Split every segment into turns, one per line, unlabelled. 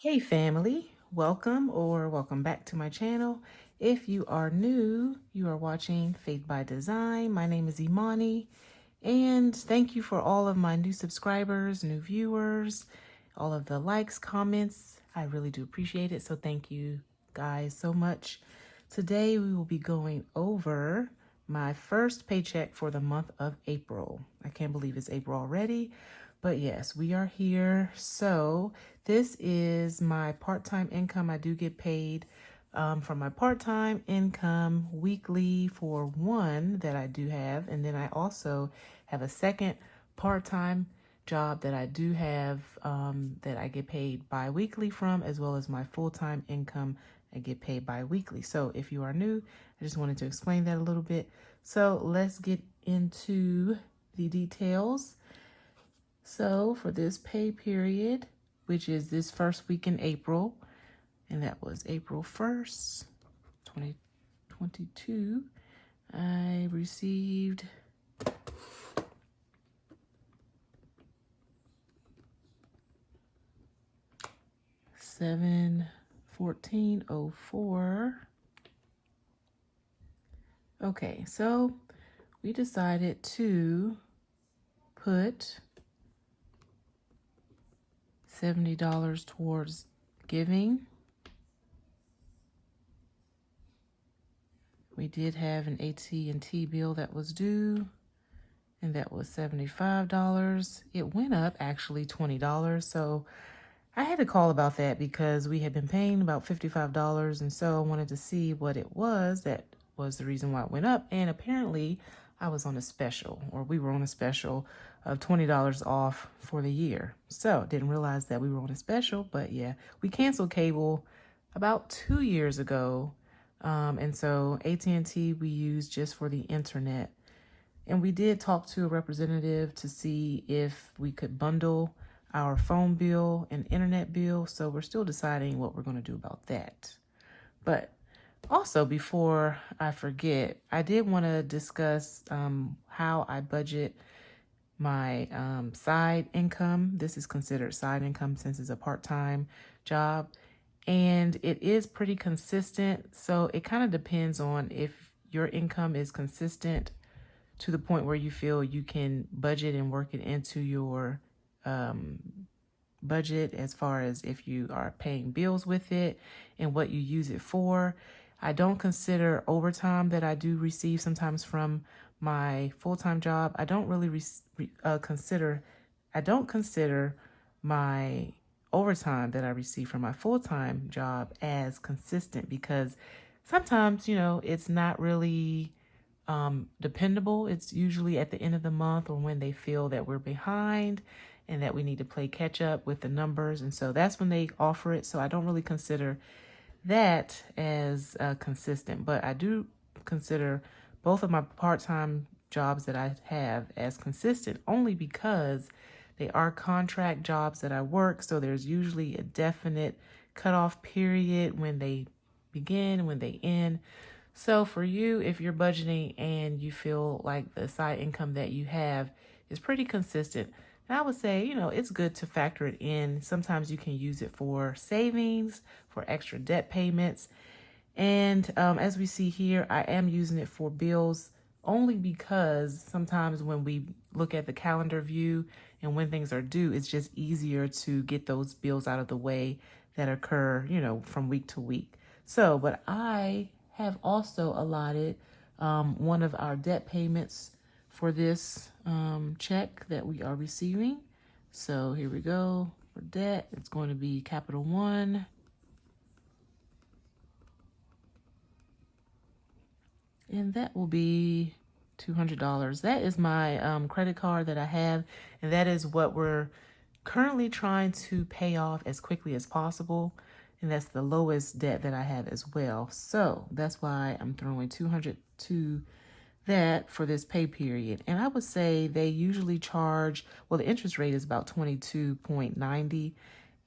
Hey family, welcome back to my channel. If you are new, you are watching Faith by Design. My name is Imani, and thank you for all of my new subscribers, new viewers, all of the likes, comments. I really do appreciate it, so thank you guys so much. Today we will be going over my first paycheck for the month of April. I can't believe it's April already. But yes, we are here. So this is my part-time income. I do get paid from my part-time income weekly for one that I do have. And then I also have a second part-time job that I do have that I get paid bi-weekly from, as well as my full-time income I get paid bi-weekly. So if you are new, I just wanted to explain that a little bit. So let's get into the details. So for this pay period, which is this first week in April, and that was April 1st, 2022, I received $714.04. Okay, so we decided to put $70 towards giving. We did have an AT&T bill that was due, and that was $75. It went up actually $20. So I had to call about that because we had been paying about $55, and so I wanted to see what it was that was the reason why it went up. And apparently I was on a special, or we were on a special of $20 off for the year. So didn't realize that we were on a special, but yeah, we canceled cable about 2 years ago. And so AT&T we used just for the internet. And we did talk to a representative to see if we could bundle our phone bill and internet bill. So we're still deciding what we're going to do about that. But also, before I forget, I did want to discuss how I budget my side income. This is considered side income since it's a part-time job. And it is pretty consistent. So it kind of depends on if your income is consistent to the point where you feel you can budget and work it into your budget, as far as if you are paying bills with it and what you use it for. I don't consider overtime that I do receive sometimes from my full-time job. I don't really consider my overtime that I receive from my full-time job as consistent, because sometimes, it's not really dependable. It's usually at the end of the month or when they feel that we're behind and that we need to play catch up with the numbers. And so that's when they offer it. So I don't really consider that as consistent, but I do consider both of my part-time jobs that I have as consistent, only because they are contract jobs that I work. So there's usually a definite cutoff period when they begin and when they end. So for you, if you're budgeting and you feel like the side income that you have is pretty consistent, and I would say, it's good to factor it in. Sometimes you can use it for savings, for extra debt payments. And as we see here, I am using it for bills only because sometimes when we look at the calendar view and when things are due, it's just easier to get those bills out of the way that occur, from week to week. So, but I have also allotted one of our debt payments for this check that we are receiving. So here we go for debt. It's going to be Capital One. And that will be $200. That is my credit card that I have. And that is what we're currently trying to pay off as quickly as possible. And that's the lowest debt that I have as well. So that's why I'm throwing $200 to that for this pay period. And I would say they usually charge, well, the interest rate is about 22.90.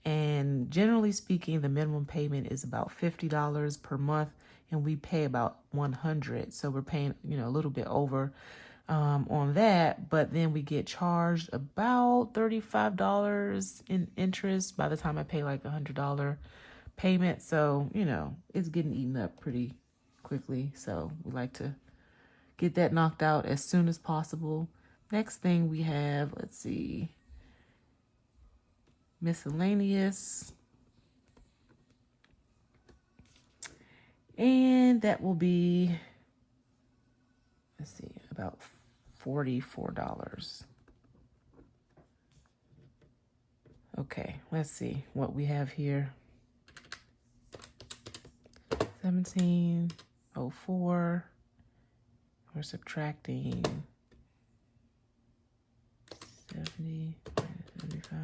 And generally speaking, the minimum payment is about $50 per month, and we pay about $100. So we're paying, a little bit over on that, but then we get charged about $35 in interest by the time I pay like $100 payment. So, it's getting eaten up pretty quickly. So we like to get that knocked out as soon as possible. Next thing we have, let's see, miscellaneous. And that will be, let's see, about $44. Okay, let's see what we have here. 1704. We're subtracting 70 minus 75.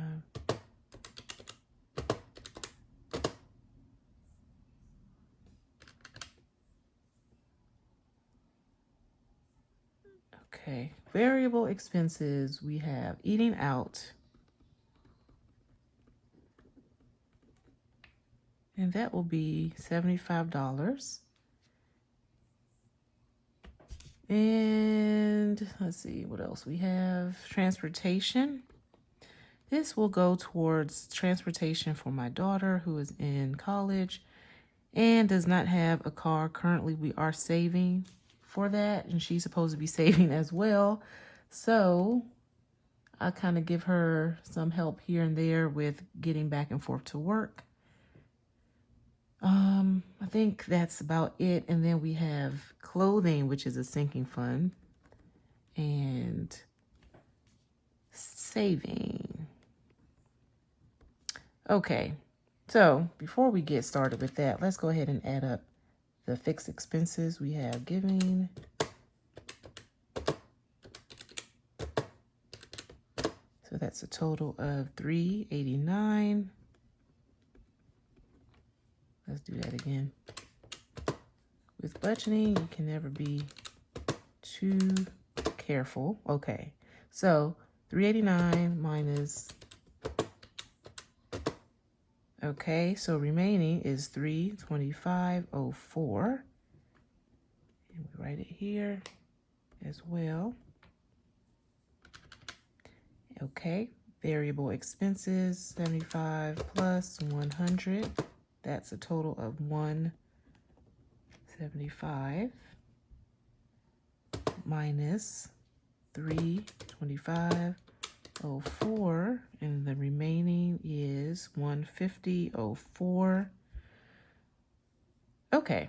Okay, variable expenses, we have eating out. And that will be $75. And let's see what else we have. Transportation. This will go towards transportation for my daughter who is in college and does not have a car. Currently, we are saving for that, and she's supposed to be saving as well. So I kind of give her some help here and there with getting back and forth to work. I think that's about it. And then we have clothing, which is a sinking fund, and saving. Okay, so before we get started with that, let's go ahead and add up the fixed expenses. We have giving, so that's a total of $389. Let's do that again. With budgeting, you can never be too careful. Okay, so $389 minus, okay, so remaining is $325.04. And we write it here as well. Okay, variable expenses, 75 plus 100. That's a total of 175 minus 325.04, and the remaining is 150.04. Okay.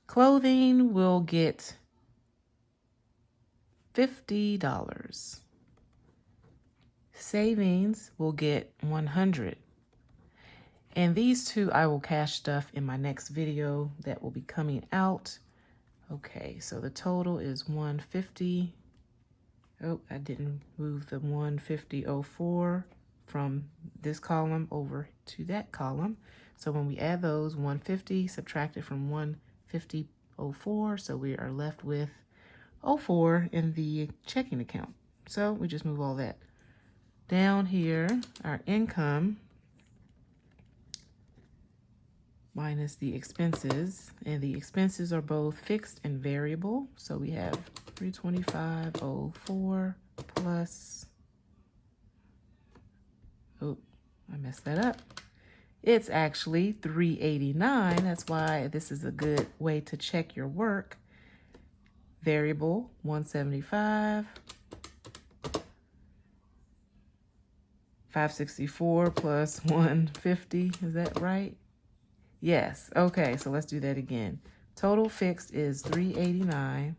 Clothing will get $50. Savings will get $100. And these two, I will cash stuff in my next video that will be coming out. Okay, so the total is 150. Oh, I didn't move the 150.04 from this column over to that column. So when we add those, 150 subtracted from 150.04, so we are left with 04 in the checking account. So we just move all that. Down here, our income minus the expenses, and the expenses are both fixed and variable. So we have 325.04 plus, oh, I messed that up. It's actually 389. That's why this is a good way to check your work. Variable 175, 564 plus 150. Is that right? Yes. Okay, so let's do that again. Total fixed is 389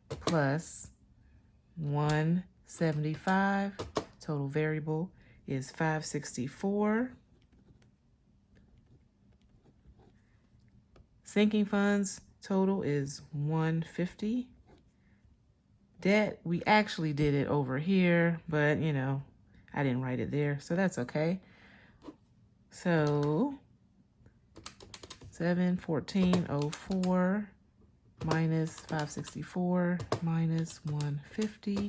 plus 175. Total variable is 564. Sinking funds total is 150. Debt, we actually did it over here, but I didn't write it there, so that's okay. So 714.04 minus 564 minus 150,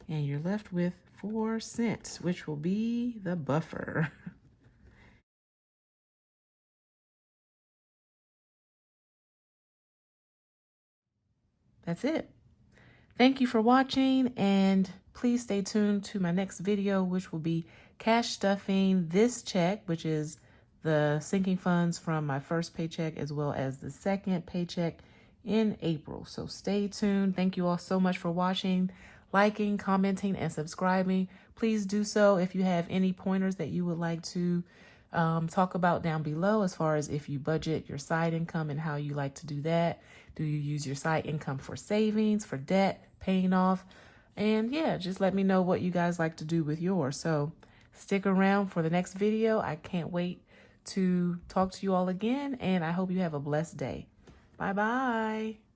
and you're left with 4 cents, which will be the buffer. That's it. Thank you for watching, and please stay tuned to my next video, which will be cash stuffing this check, which is the sinking funds from my first paycheck as well as the second paycheck in April. So stay tuned. Thank you all so much for watching, liking, commenting, and subscribing. Please do so if you have any pointers that you would like to talk about down below, as far as if you budget your side income and how you like to do that. Do you use your side income for savings, for debt, paying off? And yeah, just let me know what you guys like to do with yours. So stick around for the next video. I can't wait to talk to you all again, and I hope you have a blessed day. Bye-bye.